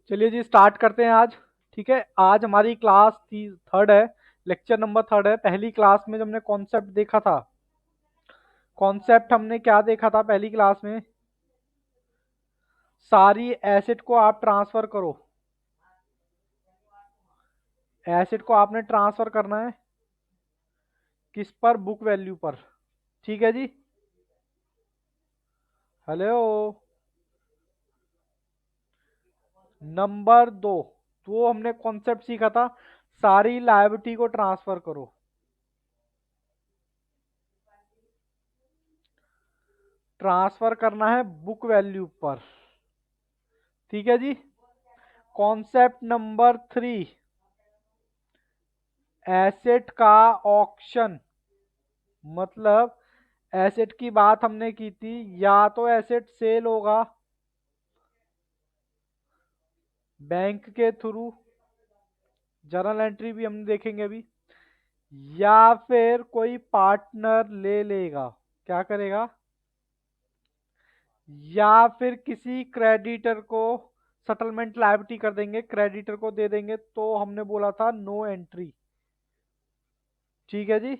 चलिए जी स्टार्ट करते हैं आज। ठीक है, आज हमारी क्लास थर्ड है, लेक्चर नंबर थर्ड है। पहली क्लास में जब हमने कॉन्सेप्ट देखा था, कॉन्सेप्ट हमने क्या देखा था पहली क्लास में? सारी एसेट को आप ट्रांसफर करो। एसेट को आपने ट्रांसफर करना है किस पर? बुक वैल्यू पर। ठीक है जी। हेलो। नंबर दो, तो हमने कॉन्सेप्ट सीखा था, सारी लायबिलिटी को ट्रांसफर करो। ट्रांसफर करना है बुक वैल्यू पर। ठीक है जी। कॉन्सेप्ट नंबर थ्री, एसेट का ऑक्शन। मतलब एसेट की बात हमने की थी, या तो एसेट सेल होगा बैंक के थ्रू, जर्नल एंट्री भी हम देखेंगे अभी, या फिर कोई पार्टनर ले लेगा। क्या करेगा? या फिर किसी क्रेडिटर को सेटलमेंट लायबिलिटी कर देंगे, क्रेडिटर को दे देंगे, तो हमने बोला था नो एंट्री। ठीक है जी।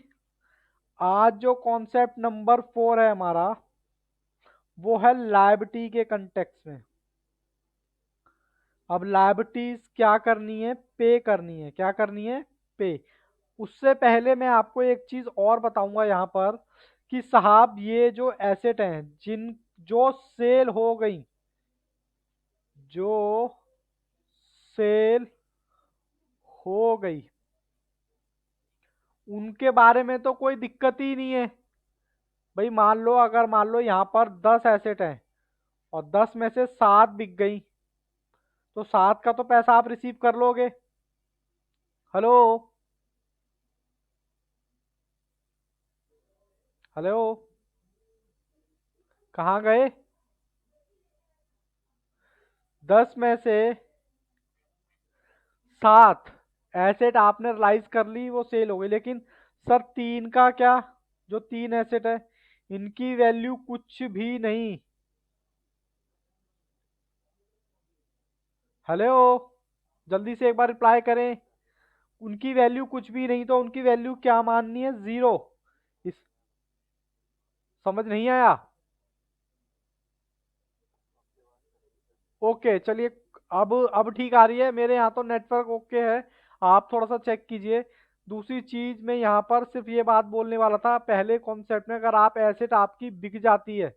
आज जो कॉन्सेप्ट नंबर फोर है हमारा, वो है लायबिलिटी के कंटेक्स्ट में। अब लायबिलिटीज क्या करनी है? पे करनी है। क्या करनी है? पे। उससे पहले मैं आपको एक चीज और बताऊंगा यहाँ पर कि साहब ये जो एसेट हैं जिन जो सेल हो गई, जो सेल हो गई, उनके बारे में तो कोई दिक्कत ही नहीं है भाई। मान लो, अगर मान लो यहाँ पर 10 एसेट हैं और 10 में से 7 बिक गई, तो 7 का तो पैसा आप रिसीव कर लोगे। हेलो। हेलो। कहाँ गए? 10 में से 7 एसेट आपने रिलाइज कर ली, वो सेल हो गई, लेकिन सर 3 का क्या? जो 3 एसेट है, इनकी वैल्यू कुछ भी नहीं। हेलो, जल्दी से एक बार रिप्लाई करें। उनकी वैल्यू कुछ भी नहीं, तो उनकी वैल्यू क्या माननी है? जीरो। इस समझ नहीं आया? ओके चलिए। अब ठीक आ रही है, मेरे यहाँ तो नेटवर्क ओके है। आप थोड़ा सा चेक कीजिए। दूसरी चीज मैं यहाँ पर सिर्फ ये बात बोलने वाला था, पहले कॉन्सेप्ट में अगर आप एसेट आपकी बिक जाती है,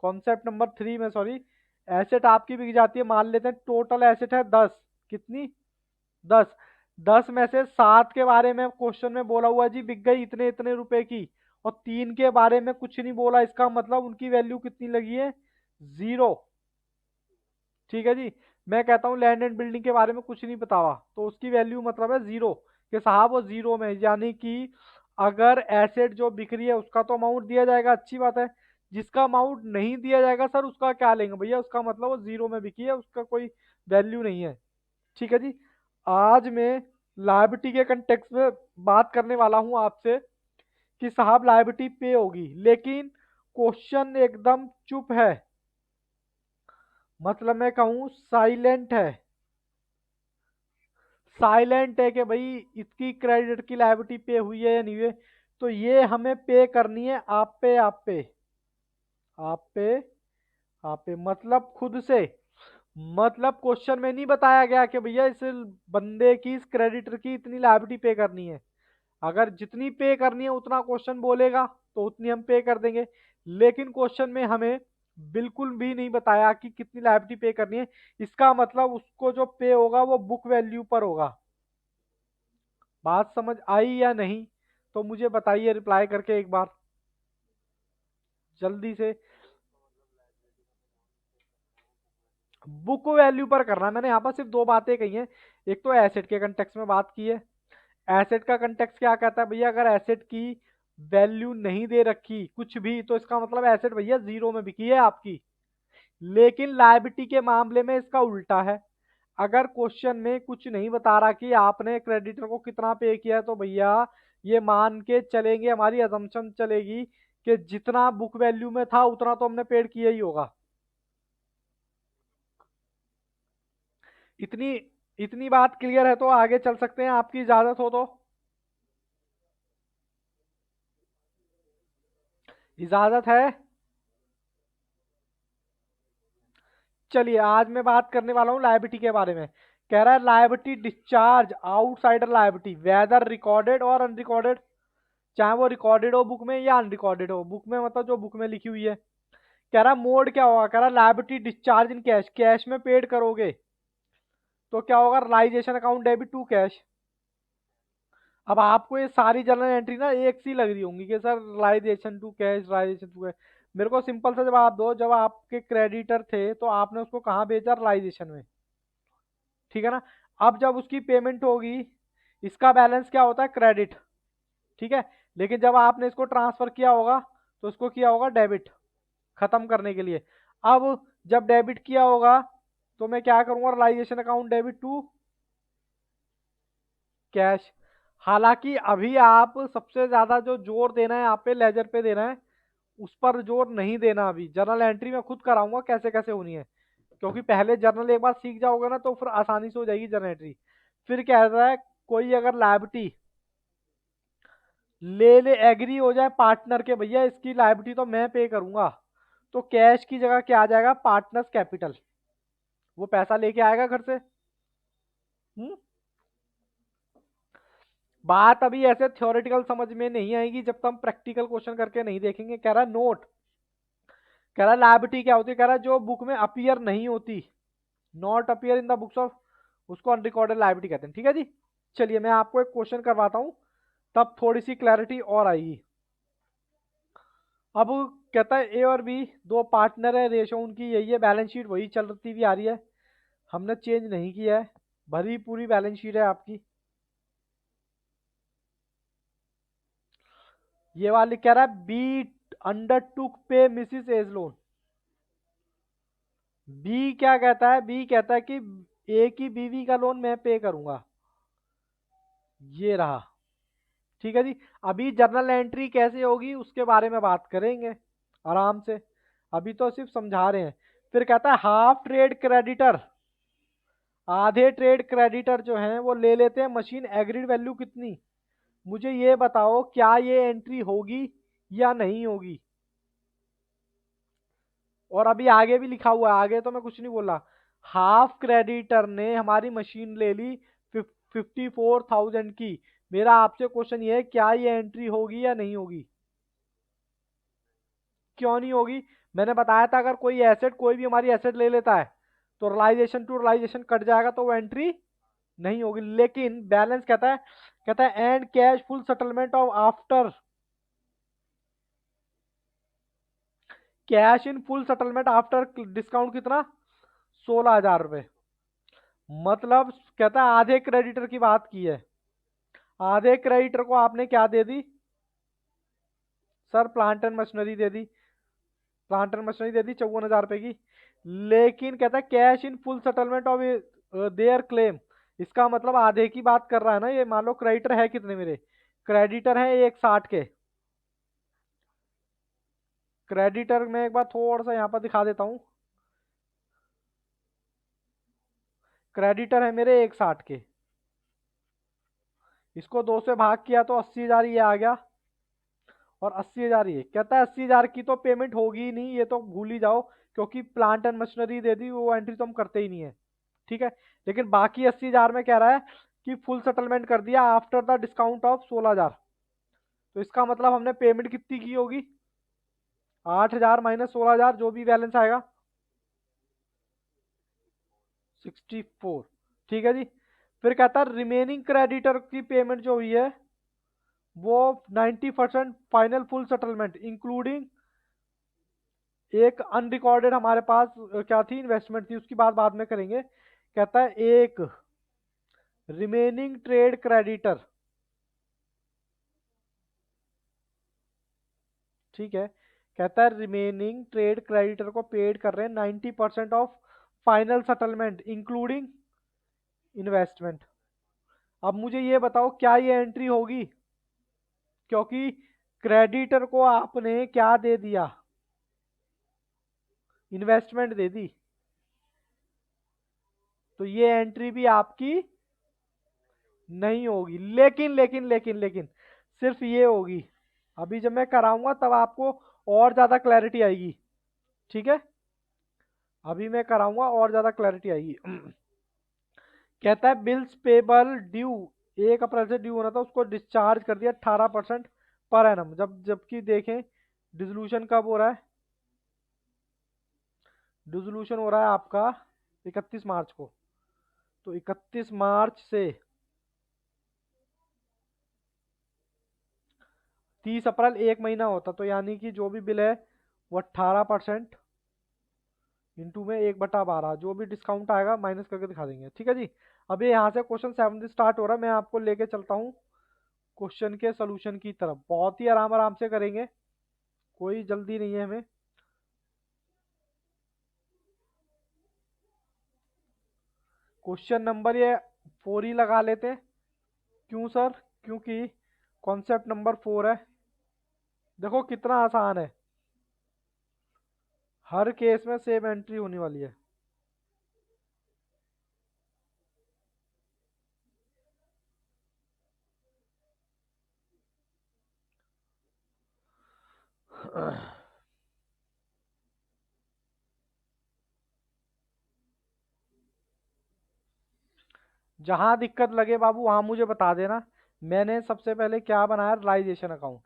कॉन्सेप्ट नंबर थ्री में सॉरी, एसेट आपकी बिक जाती है, मान लेते हैं टोटल एसेट है 10। कितनी? 10। 10 में से 7 के बारे में क्वेश्चन में बोला हुआ जी बिक गई इतने इतने रुपए की, और 3 के बारे में कुछ नहीं बोला, इसका मतलब उनकी वैल्यू कितनी लगी है? जीरो। ठीक है जी। मैं कहता हूँ लैंड एंड बिल्डिंग के बारे में कुछ नहीं बतावा, तो उसकी वैल्यू मतलब है जीरो, कि साहब वो जीरो में, यानी कि अगर एसेट जो बिक रही है उसका तो अमाउंट दिया जाएगा, अच्छी बात है। जिसका अमाउंट नहीं दिया जाएगा सर, उसका क्या लेंगे भैया? उसका मतलब वो जीरो में बिकी है, उसका कोई वैल्यू नहीं है। ठीक है जी। आज मैं लायबिलिटी के कंटेक्स्ट में बात करने वाला हूं आपसे कि साहब लायबिलिटी पे होगी, लेकिन क्वेश्चन एकदम चुप है। मतलब मैं कहूँ साइलेंट है। साइलेंट है कि भाई इसकी क्रेडिट की लायबिलिटी पे हुई है या नहीं हुई है। तो ये हमें पे करनी है आप पे, आप पे, आप पे, आप पे, मतलब खुद से। मतलब क्वेश्चन में नहीं बताया गया कि भैया इस बंदे की, इस क्रेडिटर की इतनी लायबिलिटी पे करनी है। अगर जितनी पे करनी है उतना क्वेश्चन बोलेगा तो उतनी हम पे कर देंगे, लेकिन क्वेश्चन में हमें बिल्कुल भी नहीं बताया कि कितनी लायबिलिटी पे करनी है। इसका मतलब उसको जो पे होगा वो बुक वैल्यू पर होगा। बात समझ आई या नहीं? तो मुझे बताइए रिप्लाई करके एक बार जल्दी से। बुक वैल्यू पर करना है। मैंने यहाँ पर सिर्फ दो बातें कही हैं। एक तो एसेट के कंटेक्स्ट में बात की है। एसेट का कंटेक्स्ट क्या कहता है भैया? अगर एसेट की वैल्यू नहीं दे रखी कुछ भी, तो इसका मतलब एसेट भैया जीरो में बिकी है आपकी। लेकिन लायबिलिटी के मामले में इसका उल्टा है। अगर क्वेश्चन में कुछ नहीं बता रहा कि आपने क्रेडिटर को कितना पे किया है, तो भैया ये मान के चलेंगे, हमारी अजम्पशन चलेगी कि जितना बुक वैल्यू में था उतना तो हमने पेड किया ही होगा। इतनी इतनी बात क्लियर है तो आगे चल सकते हैं, आपकी इजाजत हो तो। इजाजत है। चलिए आज मैं बात करने वाला हूँ लायबिलिटी के बारे में। कह रहा है liability discharge outsider liability whether recorded और अनरिकॉर्डेड, चाहे वो रिकॉर्डेड हो बुक में या अनरिकॉर्डेड हो। बुक में मतलब जो बुक में लिखी हुई है। कह रहा मोड क्या होगा, कह रहा liability discharge in cash, cash में पेड करोगे तो क्या होगा, realisation account debit to cash. अब आपको ये सारी जर्नल एंट्री ना एक सी लग रही होंगी कि sir realisation to cash, realisation to cash. मेरे को सिंपल सा जवाब दो, जब आपके क्रेडिटर थे तो आपने उसको कहाँ भेजा, रिलाइजेशन में, ठीक है ना। अब जब उसकी पेमेंट होगी, इसका बैलेंस क्या होता है, क्रेडिट, ठीक है। लेकिन जब आपने इसको ट्रांसफर किया होगा तो उसको किया होगा डेबिट, खत्म करने के लिए। अब जब डेबिट किया होगा तो मैं क्या करूंगा, realisation account debit to cash. हालांकि अभी आप सबसे ज्यादा जो जोर देना है आप पे, लेजर पे देना है, उस पर जोर नहीं देना। अभी जर्नल एंट्री में खुद कराऊंगा कैसे कैसे होनी है, क्योंकि पहले जर्नल एक बार सीख जाओगे ना तो फिर आसानी से हो जाएगी जर्नल एंट्री। फिर कह रहा है कोई अगर लायबिलिटी ले ले एग्री हो जाए पार्टनर के, भैया इसकी लायबिलिटी तो मैं पे करूंगा, तो कैश की जगह क्या आ जाएगा, पार्टनर्स कैपिटल। वो पैसा लेके आएगा घर से। हम्म। बात अभी ऐसे थ्योरेटिकल समझ में नहीं आएगी जब तक हम प्रैक्टिकल क्वेश्चन करके नहीं देखेंगे। कह रहा है नोट, कह रहा है लायबिलिटी क्या होती है, कह रहा है जो बुक में अपीयर नहीं होती, not appear in the books of, उसको अनरिकॉर्डेड लायबिलिटी कहते हैं, ठीक है जी। चलिए मैं आपको एक क्वेश्चन करवाता हूं, तब थोड़ी सी क्लैरिटी और आएगी। अब कहता है ए और बी दो पार्टनर है, रेशो उनकी यही है, बैलेंस शीट वही चलती हुई आ रही है, हमने चेंज नहीं किया है, भरी पूरी बैलेंस शीट है आपकी। ये वाली कह रहा है बी अंडर टुक पे मिसिस एज लोन। बी क्या कहता है, बी कहता है कि ए की बीवी का लोन मैं पे करूंगा, ये रहा, ठीक है जी। अभी जर्नल एंट्री कैसे होगी उसके बारे में बात करेंगे आराम से, अभी तो सिर्फ समझा रहे हैं। फिर कहता है हाफ ट्रेड क्रेडिटर, आधे ट्रेड क्रेडिटर जो हैं वो ले लेते हैं मशीन एग्रीड वैल्यू कितनी, मुझे ये बताओ क्या ये एंट्री होगी या नहीं होगी। और अभी आगे भी लिखा हुआ है, आगे तो मैं कुछ नहीं बोला। हाफ क्रेडिटर ने हमारी मशीन ले ली 54,000 की। मेरा आपसे क्वेश्चन ये है क्या ये एंट्री होगी या नहीं होगी। क्यों नहीं होगी, मैंने बताया था अगर कोई एसेट, कोई भी हमारी एसेट ले लेता है तो रिलाइजेशन टू रिलाइजेशन कट जाएगा तो वो एंट्री नहीं होगी। लेकिन बैलेंस कहता है, कहता है and cash full settlement of after, cash in full settlement after discount कितना, 16,000 रुपए। मतलब कहता है आधे क्रेडिटर की बात की है, आधे क्रेडिटर को आपने क्या दे दी, सर प्लांट एंड मशीनरी दे दी, प्लांट एंड मशीनरी दे दी 54,000 रुपए की। लेकिन कहता है cash in full settlement of their claim, इसका मतलब आधे की बात कर रहा है ना ये। मान लो क्रेडिटर है कितने मेरे, क्रेडिटर है 160 के। क्रेडिटर में एक बार थोड़ा सा यहाँ पर दिखा देता हूँ, क्रेडिटर है मेरे 160 के, इसको 2 से भाग किया तो 80,000 ये आ गया, और 80,000 ये। कहता है 80,000 की तो पेमेंट होगी ही नहीं, ये तो भूल ही जाओ, क्योंकि प्लांट एंड मशीनरी दे दी, वो एंट्री तो हम करते ही नहीं है, ठीक है। लेकिन बाकी 80,000 में कह रहा है कि फुल सेटलमेंट कर दिया आफ्टर द डिस्काउंट ऑफ 16,000। तो इसका मतलब हमने पेमेंट कितनी की होगी, 8,000 माइनस 16,000, जो भी बैलेंस आएगा 64, ठीक है जी। फिर कहता है रिमेनिंग क्रेडिटर की पेमेंट जो हुई है वो 90% फाइनल फुल सेटलमेंट इंक्लूडिंग एक अनरिकॉर्डेड हमारे पास क्या थी, इन्वेस्टमेंट थी, उसकी बात बाद में करेंगे। कहता है एक रिमेनिंग ट्रेड क्रेडिटर, ठीक है। कहता है रिमेनिंग ट्रेड क्रेडिटर को पेड कर रहे हैं 90% of final settlement including investment. अब मुझे ये बताओ क्या ये एंट्री होगी, क्योंकि क्रेडिटर को आपने क्या दे दिया, इन्वेस्टमेंट दे दी, तो ये एंट्री भी आपकी नहीं होगी, लेकिन लेकिन लेकिन लेकिन सिर्फ ये होगी। अभी जब मैं कराऊंगा तब आपको और ज्यादा क्लैरिटी आएगी, ठीक है। अभी मैं कराऊंगा और ज्यादा क्लैरिटी आएगी। कहता है बिल्स पेबल ड्यू 1 अप्रैल से ड्यू होना था, उसको डिस्चार्ज कर दिया 18% पर एनम। जबकि देखें डिसोल्यूशन कब हो रहा है, डिसोल्यूशन हो रहा है आपका 31 मार्च को। तो 31 मार्च से 30 अप्रैल 1 महीना होता, तो यानी कि जो भी बिल है वो 18% इंटू में 1/12 जो भी डिस्काउंट आएगा माइनस करके दिखा देंगे, ठीक है जी। अभी यहाँ से क्वेश्चन 7 स्टार्ट हो रहा है, मैं आपको लेके चलता हूँ क्वेश्चन के सोल्यूशन की तरफ। बहुत ही आराम आराम से करेंगे, कोई जल्दी नहीं है हमें। क्वेश्चन नंबर ये 4 ही लगा लेते हैं। क्यों सर? क्योंकि कॉन्सेप्ट नंबर 4 है। देखो कितना आसान है, हर केस में सेम एंट्री होने वाली है। जहां दिक्कत लगे बाबू वहां मुझे बता देना। मैंने सबसे पहले क्या बनाया, रियलाइजेशन अकाउंट।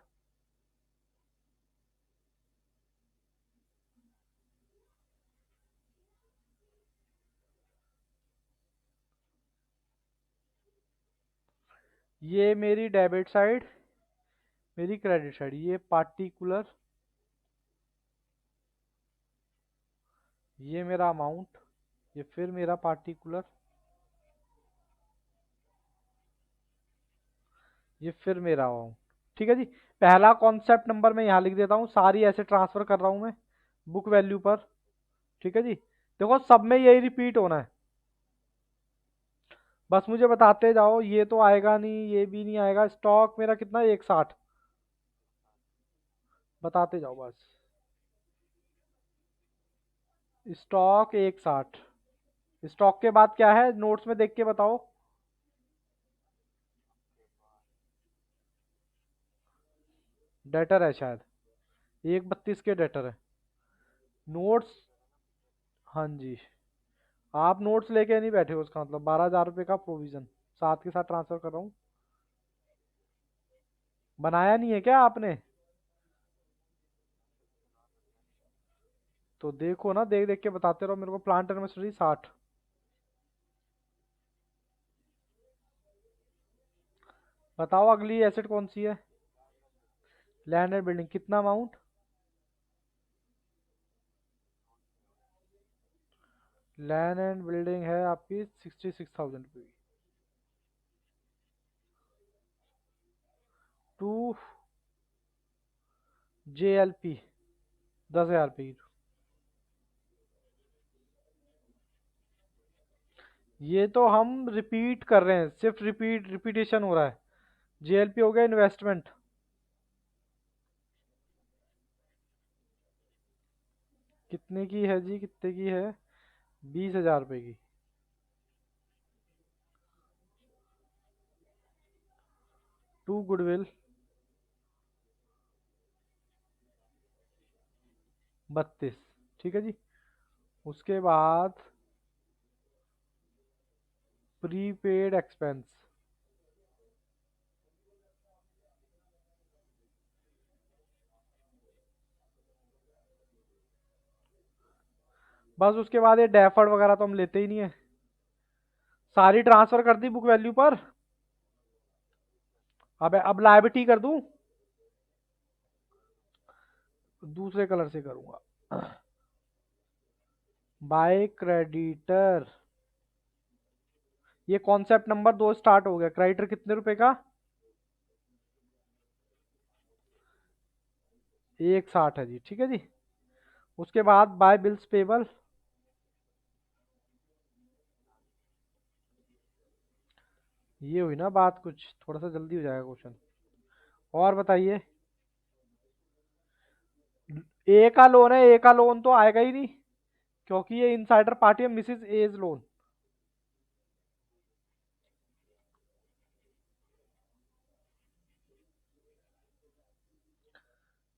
ये मेरी डेबिट साइड, मेरी क्रेडिट साइड, ये पार्टिकुलर, ये मेरा अमाउंट, ये फिर मेरा पार्टिकुलर, ये फिर मेरा अमाउंट, ठीक है जी। पहला कॉन्सेप्ट नंबर मैं यहाँ लिख देता हूँ, सारी ऐसे ट्रांसफर कर रहा हूँ मैं बुक वैल्यू पर, ठीक है जी। देखो सब में यही रिपीट होना है, बस मुझे बताते जाओ। ये तो आएगा नहीं, ये भी नहीं आएगा। स्टॉक मेरा कितना, 160, बताते जाओ बस। स्टॉक 160, स्टॉक के बाद क्या है नोट्स में देख के बताओ। डेटर है शायद, 132 के डेटर है नोट्स। हाँ जी, आप नोट्स लेके नहीं बैठे हो, उसका मतलब 12,000 रुपये का प्रोविजन साथ के साथ ट्रांसफर कर रहा हूँ। बनाया नहीं है क्या आपने? तो देखो ना, देख देख के बताते रहो मेरे को। प्लांट एंड मशीनरी 60, बताओ अगली एसेट कौन सी है। लैंड एंड बिल्डिंग, कितना अमाउंट? लैंड एंड बिल्डिंग है आपकी 66,000 रुपये। टू JLP 10,000 रुपये की। ये तो हम रिपीट कर रहे हैं, सिर्फ रिपीटेशन हो रहा है। JLP हो गया इन्वेस्टमेंट, कितने की है जी, कितने की है? 20,000 रुपये की। टू गुडविल 32, ठीक है जी। उसके बाद प्रीपेड एक्सपेंस, बस। उसके बाद ये डेफर्ड वगैरह तो हम लेते ही नहीं है, सारी ट्रांसफर कर दी बुक वैल्यू पर। अब लायबिलिटी कर दूं, दूसरे कलर से करूंगा। बाय क्रेडिटर, ये कॉन्सेप्ट नंबर 2 स्टार्ट हो गया। क्रेडिटर कितने रुपए का? 160 है जी, ठीक है जी। उसके बाद बाय बिल्स पेबल, ये हुई ना बात, कुछ थोड़ा सा जल्दी हो जाएगा क्वेश्चन। और बताइए। ए का लोन है, ए का लोन तो आएगा ही नहीं, क्योंकि ये इनसाइडर पार्टी है, मिसिस एज लोन।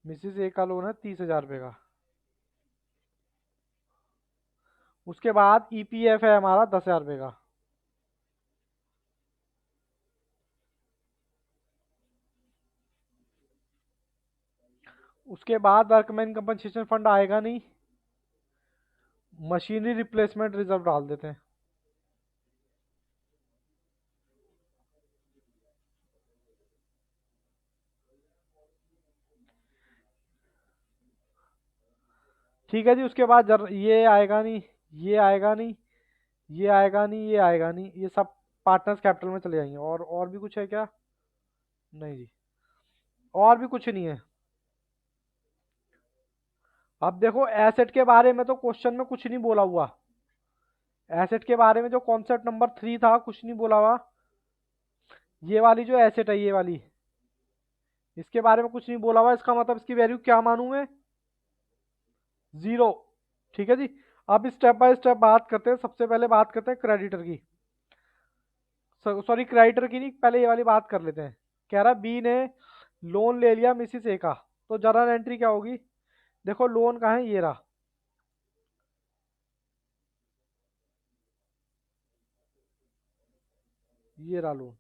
मिसिस ए का लोन है 30,000 रुपये का। उसके बाद ईपीएफ है हमारा 10,000 रुपये का। उसके बाद वर्कमैन कंपनसेशन फंड आएगा नहीं, मशीनरी रिप्लेसमेंट रिजर्व डाल देते हैं। ठीक है जी। उसके बाद ये आएगा नहीं, ये आएगा नहीं, ये आएगा नहीं, ये आएगा नहीं, ये सब पार्टनर्स कैपिटल में चले जाएंगे। और भी कुछ है क्या? नहीं जी, और भी कुछ नहीं है। अब देखो एसेट के बारे में तो क्वेश्चन में कुछ नहीं बोला हुआ। एसेट के बारे में जो कॉन्सेप्ट नंबर 3 था कुछ नहीं बोला हुआ। ये वाली जो एसेट है, ये वाली, इसके बारे में कुछ नहीं बोला हुआ। इसका मतलब इसकी वैल्यू क्या मानूं मैं? 0। ठीक है जी। अब स्टेप बाय स्टेप बात करते हैं। सबसे पहले बात करते हैं क्रेडिटर की, सॉरी क्रेडिटर की नहीं, पहले ये वाली बात कर लेते हैं। कह रहा बी ने लोन ले लिया मिसिस ए का, तो जर्नल एंट्री क्या होगी? देखो लोन कहाँ है, ये रहा, ये रहा लोन।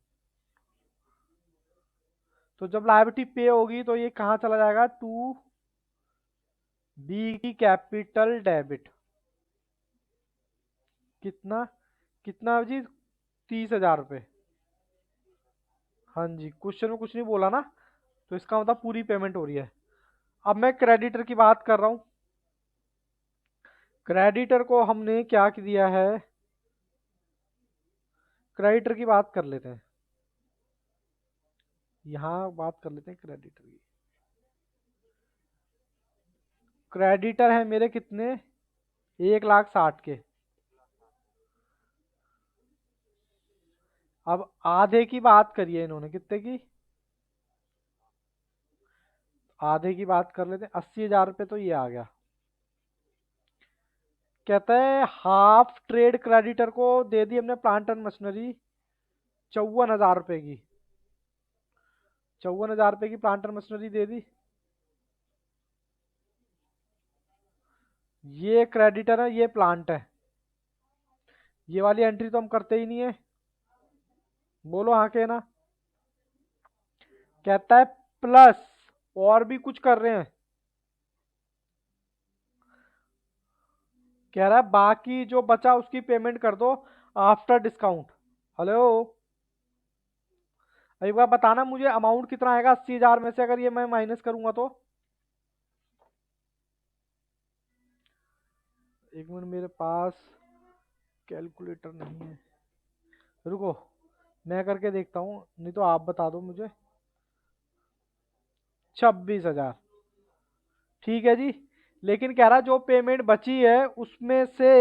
तो जब लायबिलिटी पे होगी तो ये कहाँ चला जाएगा? टू बी की कैपिटल डेबिट। कितना? कितना जी? 30,000 रुपये। हाँ जी, क्वेश्चन में कुछ नहीं बोला ना, तो इसका मतलब पूरी पेमेंट हो रही है। अब मैं क्रेडिटर की बात कर रहा हूँ। क्रेडिटर को हमने क्या दिया है? क्रेडिटर की बात कर लेते हैं, यहाँ बात कर लेते हैं क्रेडिटर की। क्रेडिटर है मेरे कितने? 1,60,000 के। अब आधे की बात करिए इन्होंने, कितने की? आधे की बात कर लेते हैं, 80,000 रुपये तो ये आ गया। कहता है हाफ ट्रेड क्रेडिटर को दे दी हमने प्लांट एंड मशीनरी 54,000 रुपये की। 54,000 रुपये की प्लांट एंड मशीनरी दे दी। ये क्रेडिटर है, ये प्लांट है। ये वाली एंट्री तो हम करते ही नहीं है। बोलो हाँ के ना। कहता है प्लस और भी कुछ कर रहे हैं। कह रहा है बाकी जो बचा उसकी पेमेंट कर दो आफ्टर डिस्काउंट। हेलो, एक बार बताना मुझे अमाउंट कितना आएगा 80,000 में से अगर ये मैं माइनस करूंगा तो? एक मिनट, मेरे पास कैलकुलेटर नहीं है, रुको मैं करके देखता हूँ, नहीं तो आप बता दो मुझे। 26,000। ठीक है जी। लेकिन कह रहा जो पेमेंट बची है उसमें से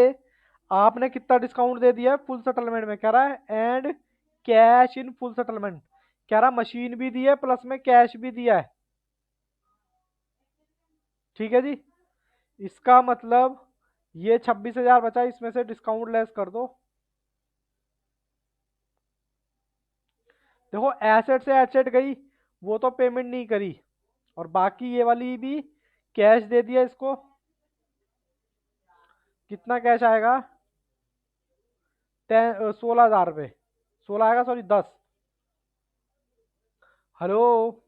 आपने कितना डिस्काउंट दे दिया है फुल सेटलमेंट में? कह रहा है and cash in full settlement. कह रहा मशीन भी दी है प्लस में कैश भी दिया है। ठीक है जी। इसका मतलब ये 26,000 बचा, इसमें से डिस्काउंट लेस कर दो। देखो एसेट से एसेट गई, वो तो पेमेंट नहीं करी, और बाकी ये वाली भी कैश दे दिया इसको। कितना कैश आएगा? 16,000 रुपये। 16 आएगा, सॉरी 10। हेलो,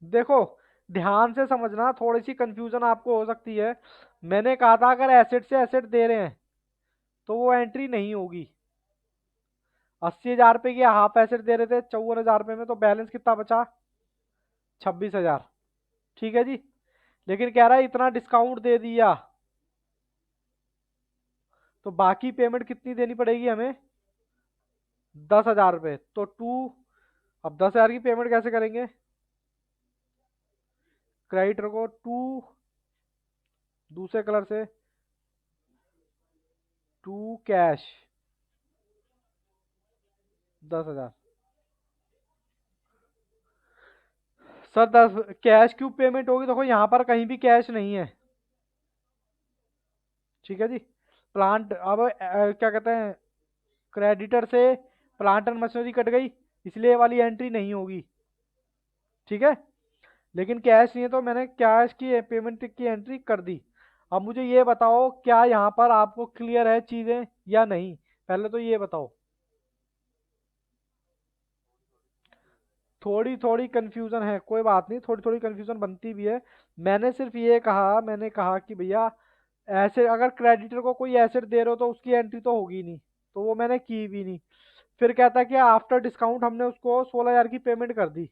देखो ध्यान से समझना, थोड़ी सी कंफ्यूजन आपको हो सकती है। मैंने कहा था अगर एसेट से एसेट दे रहे हैं तो वो एंट्री नहीं होगी। 80,000 रुपये की हाफ एसेट दे रहे थे 54,000 रुपये में, तो बैलेंस कितना बचा? 26,000। ठीक है जी। लेकिन कह रहा है इतना डिस्काउंट दे दिया तो बाकी पेमेंट कितनी देनी पड़ेगी हमें? 10,000 रुपये। तो अब 10,000 की पेमेंट कैसे करेंगे? क्रेडिटर को दूसरे कलर से कैश 10,000। सर 10 कैश क्यों पेमेंट होगी? देखो यहाँ पर कहीं भी कैश नहीं है। ठीक है जी। प्लांट अब क्या कहते हैं, क्रेडिटर से प्लांट एंड मशीनरी कट गई, इसलिए वाली एंट्री नहीं होगी। ठीक है। लेकिन कैश नहीं है तो मैंने कैश की पेमेंट की एंट्री कर दी। अब मुझे ये बताओ क्या यहाँ पर आपको क्लियर है चीज़ें या नहीं, पहले तो ये बताओ। थोड़ी थोड़ी कंफ्यूजन है, कोई बात नहीं, थोड़ी थोड़ी कंफ्यूजन बनती भी है। मैंने सिर्फ ये कहा, मैंने कहा कि भैया ऐसे अगर क्रेडिटर को कोई एसेट दे रहे हो तो उसकी एंट्री तो होगी नहीं, तो वो मैंने की भी नहीं। फिर कहता है कि आफ्टर डिस्काउंट हमने उसको 16,000 की पेमेंट कर दी,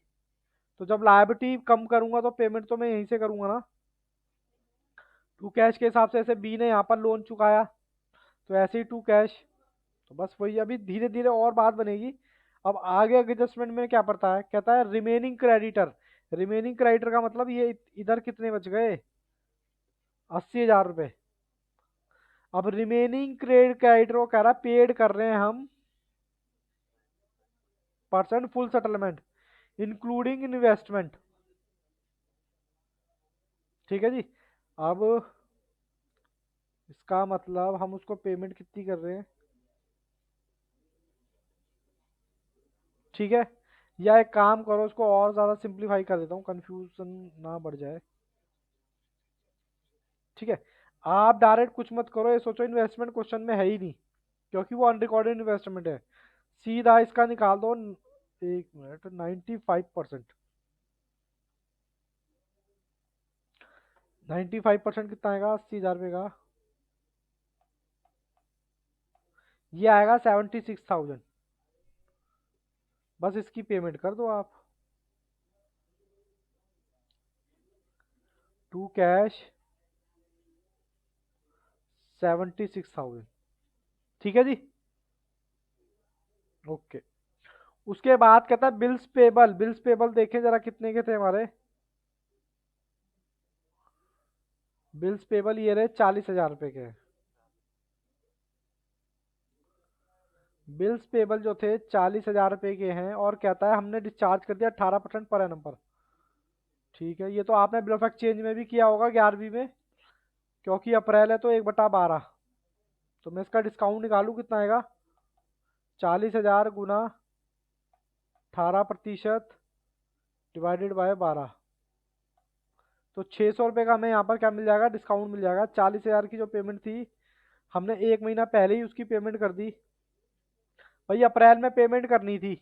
तो जब लायबिलिटी कम करूंगा तो पेमेंट तो मैं यहीं से करूंगा ना। टू कैश के हिसाब से ऐसे बी ने यहाँ पर लोन चुकाया, तो ऐसे ही टू कैश। तो बस वही, अभी धीरे धीरे और बात बनेगी। अब आगे एडजस्टमेंट में क्या पड़ता है, कहता है रिमेनिंग क्रेडिटर। रिमेनिंग क्रेडिटर का मतलब ये इधर कितने बच गए, 80,000 रुपये। अब रिमेनिंग क्रेडिटर को कह रहा है पेड कर रहे हैं हम percent full settlement including investment. ठीक है जी। अब इसका मतलब हम उसको पेमेंट कितनी कर रहे हैं, ठीक है। या एक काम करो, उसको और ज़्यादा सिंप्लीफाई कर देता हूँ, कंफ्यूजन ना बढ़ जाए। ठीक है, आप डायरेक्ट कुछ मत करो, ये सोचो इन्वेस्टमेंट क्वेश्चन में है ही नहीं, क्योंकि वो अनरिकॉर्डेड इन्वेस्टमेंट है। सीधा इसका निकाल दो। एक मिनट, 95%। 95% कितना आएगा 80,000 रुपये का, ये आएगा 76,000। बस इसकी पेमेंट कर दो आप, टू कैश 76,000। ठीक है जी, ओके। उसके बाद कहता है बिल्स पेबल। बिल्स पेबल देखें जरा कितने के थे हमारे। बिल्स पेबल ये रहे 40,000 रुपये के। बिल्स पेबल जो थे 40,000 रुपये के हैं, और कहता है हमने डिस्चार्ज कर दिया 18% पर एनम पर। ठीक है, ये तो आपने बिल ऑफ एक्सचेंज में भी किया होगा 11वीं में, क्योंकि अप्रैल है तो 1/12। तो मैं इसका डिस्काउंट निकालूँ कितना आएगा, 40,000 गुना 18% डिवाइडेड बाय 12, तो 600 रुपये का हमें यहाँ पर क्या मिल जाएगा, डिस्काउंट मिल जाएगा। 40,000 की जो पेमेंट थी हमने 1 महीना पहले ही उसकी पेमेंट कर दी। भाई अप्रैल में पेमेंट करनी थी,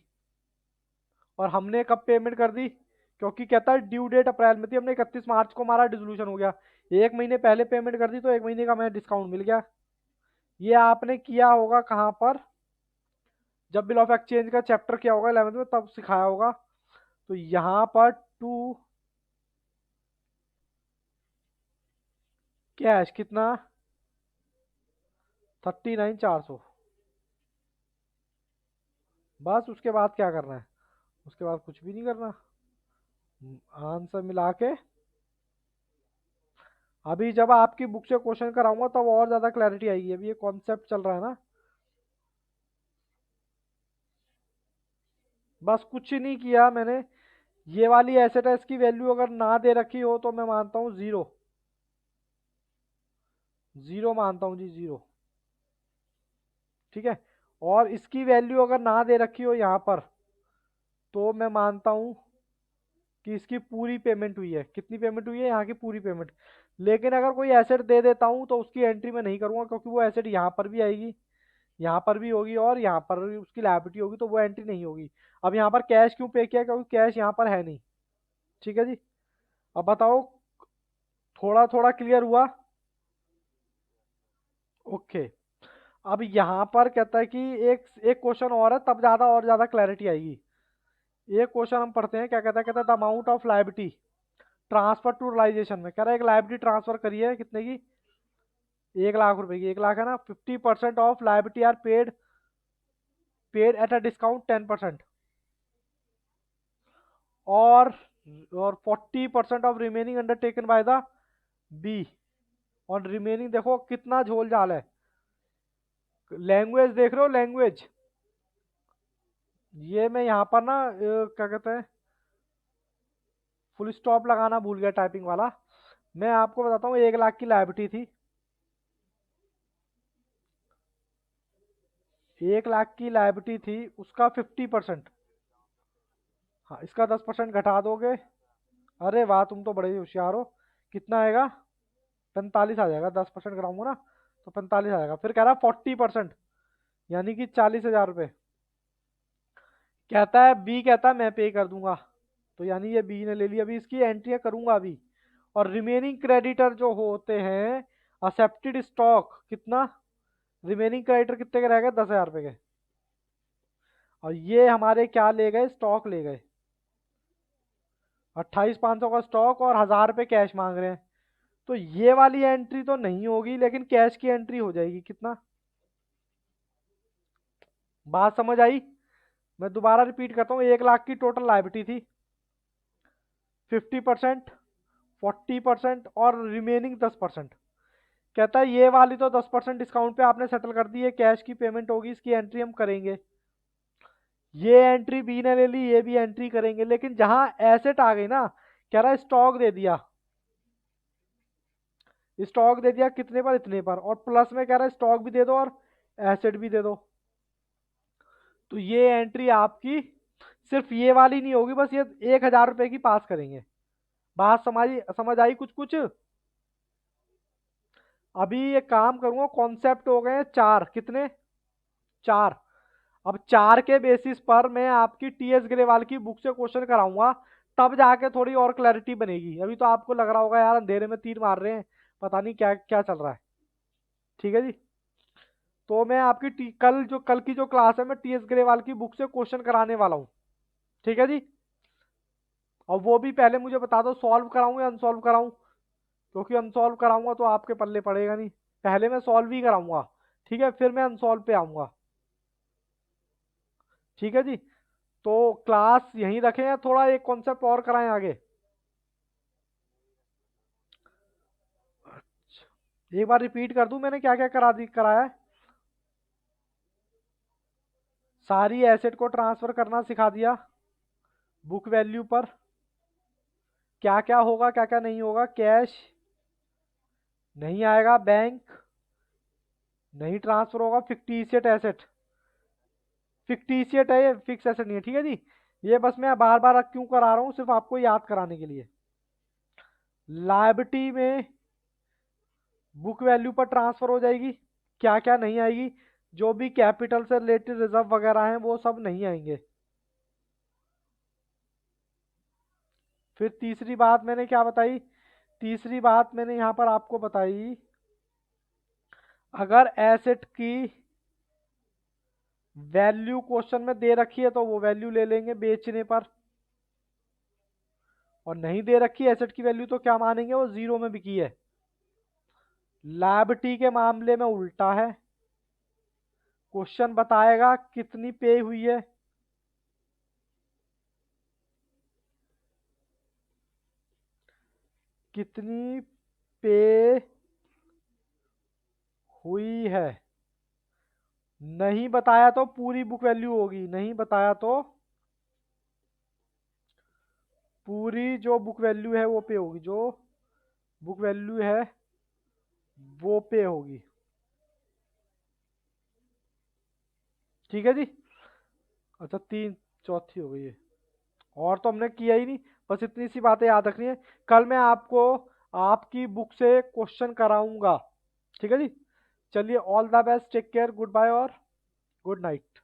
और हमने कब पेमेंट कर दी, क्योंकि कहता है ड्यू डेट अप्रैल में थी, हमने 31 मार्च को हमारा डिसोल्यूशन हो गया। 1 महीने पहले पेमेंट कर दी तो 1 महीने का हमें डिस्काउंट मिल गया। ये आपने किया होगा कहाँ पर, जब बिल ऑफ एक्सचेंज का चैप्टर किया होगा 11th में, तब सिखाया होगा। तो यहाँ पर टू कैश कितना, 39,400। बस उसके बाद क्या करना है, उसके बाद कुछ भी नहीं करना, आंसर मिला के। अभी जब आपकी बुक से क्वेश्चन कराऊंगा तब और ज़्यादा क्लैरिटी आएगी, अभी ये कॉन्सेप्ट चल रहा है ना। बस कुछ नहीं किया मैंने। ये वाली एसेट है, इसकी वैल्यू अगर ना दे रखी हो तो मैं मानता हूँ जीरो। जीरो मानता हूँ जी, जीरो। ठीक है, और इसकी वैल्यू अगर ना दे रखी हो यहाँ पर, तो मैं मानता हूँ कि इसकी पूरी पेमेंट हुई है। कितनी पेमेंट हुई है, यहाँ की पूरी पेमेंट। लेकिन अगर कोई एसेट दे देता हूँ तो उसकी एंट्री मैं नहीं करूँगा, क्योंकि वो एसेट यहाँ पर भी आएगी, यहाँ पर भी होगी, और यहाँ पर भी उसकी लायबिलिटी होगी, तो वो एंट्री नहीं होगी। अब यहाँ पर कैश क्यों पे किया, क्योंकि कैश यहाँ पर है नहीं। ठीक है जी, अब बताओ, थोड़ा थोड़ा क्लियर हुआ। ओके। अब यहाँ पर कहता है कि एक एक क्वेश्चन और है, तब ज़्यादा और ज़्यादा क्लैरिटी आएगी। एक क्वेश्चन हम पढ़ते हैं, क्या कहता है, कहता है the amount of liability transfer to realisation में। कह रहा है एक लायबिलिटी ट्रांसफर करी है कितने की, 1 लाख रुपए की। 1 लाख है ना, 50% of liability are paid, paid at a discount 10%, और 40% of remaining undertaken by the B. और रिमेनिंग देखो कितना झोल झाल है, लैंग्वेज देख रहे हो, लैंग्वेज। ये मैं यहाँ पर ना क्या कहते हैं, फुल स्टॉप लगाना भूल गया टाइपिंग वाला। मैं आपको बताता हूँ, 1 लाख की लायबिलिटी थी, 1 लाख की लायबिलिटी थी, उसका 50%। हाँ, इसका 10% घटा दोगे, अरे वाह, तुम तो बड़े ही होशियार हो। कितना आएगा? 45 आ जाएगा, 10% कराऊंगा ना तो 45 आ जाएगा। फिर कह रहा 40%, यानी कि 40,000 रुपये। कहता है बी, कहता है मैं पे कर दूंगा। तो यानी ये बी ने ले लिया, अभी इसकी एंट्री करूंगा अभी। और रिमेनिंग क्रेडिटर जो होते हैं, एक्सेप्टेड स्टॉक कितना, रिमेनिंग क्रेडिटर कितने के रह गए? 10,000 रुपये के। और ये हमारे क्या ले गए? स्टॉक ले गए। 28,500 का स्टॉक और 1,000 रुपये कैश मांग रहे हैं। तो ये वाली एंट्री तो नहीं होगी, लेकिन कैश की एंट्री हो जाएगी। कितना? बात समझ आई? मैं दोबारा रिपीट करता हूँ, 1 लाख की टोटल लाइबिलिटी थी। 50%, 40% और रिमेनिंग 10%। कहता है ये वाली तो 10% डिस्काउंट पे आपने सेटल कर दी है, कैश की पेमेंट होगी, इसकी एंट्री हम करेंगे। ये एंट्री बी ने ले ली, ये भी एंट्री करेंगे। लेकिन जहां एसेट आ गई ना, कह रहा है स्टॉक दे दिया। स्टॉक दे दिया कितने पर? इतने पर। और प्लस में कह रहा है स्टॉक भी दे दो और एसेट भी दे दो। तो ये एंट्री आपकी सिर्फ ये वाली नहीं होगी, बस ये 1,000 रुपए की पास करेंगे। बात समझ आई कुछ कुछ? अभी ये काम करूंगा, कॉन्सेप्ट हो गए 4, कितने? 4। अब 4 के बेसिस पर मैं आपकी टीएस ग्रेवाल की बुक से क्वेश्चन कराऊंगा, तब जाके थोड़ी और क्लैरिटी बनेगी। अभी तो आपको लग रहा होगा यार अंधेरे में तीर मार रहे हैं, पता नहीं क्या क्या चल रहा है। ठीक है जी। तो मैं आपकी कल की जो क्लास है, मैं टीएस ग्रेवाल की बुक से क्वेश्चन कराने वाला हूँ। ठीक है जी। और वो भी पहले मुझे बता दो, सॉल्व कराऊं या अनसॉल्व कराऊं? क्योंकि अनसॉल्व कराऊंगा तो आपके पल्ले पड़ेगा नहीं। पहले मैं सॉल्व ही कराऊंगा, ठीक है, फिर मैं अनसॉल्व पे आऊंगा। ठीक है जी। तो क्लास यहीं रखें या थोड़ा एक कॉन्सेप्ट और कराएं आगे? एक बार रिपीट कर दूं मैंने क्या क्या कराया है। सारी एसेट को ट्रांसफर करना सिखा दिया बुक वैल्यू पर। क्या क्या होगा क्या क्या नहीं होगा? कैश नहीं आएगा, बैंक नहीं ट्रांसफर होगा, फिक्टिशियट एसेट, फिक्टिशियट है ये, फिक्स एसेट नहीं है। ठीक है जी। ये बस मैं बार बार क्यों करा रहा हूँ, सिर्फ आपको याद कराने के लिए। लायबिलिटी में बुक वैल्यू पर ट्रांसफर हो जाएगी। क्या क्या नहीं आएगी? जो भी कैपिटल से रिलेटेड रिजर्व वगैरह हैं वो सब नहीं आएंगे। फिर तीसरी बात मैंने क्या बताई? तीसरी बात मैंने यहां पर आपको बताई, अगर एसेट की वैल्यू क्वेश्चन में दे रखी है तो वो वैल्यू ले लेंगे बेचने पर, और नहीं दे रखी एसेट की वैल्यू तो क्या मानेंगे? वो जीरो में बिकी है। लायबिलिटी के मामले में उल्टा है, क्वेश्चन बताएगा कितनी पे हुई है, कितनी पे हुई है। नहीं बताया तो पूरी बुक वैल्यू होगी, नहीं बताया तो पूरी जो बुक वैल्यू है वो पे होगी, जो बुक वैल्यू है वो पे होगी। ठीक है जी। अच्छा, तीन, चौथी हो गई है। और तो हमने किया ही नहीं, बस इतनी सी बातें याद रखनी है। कल मैं आपको आपकी बुक से क्वेश्चन कराऊंगा। ठीक है जी। चलिए, all the best, take care, good bye और गुड नाइट।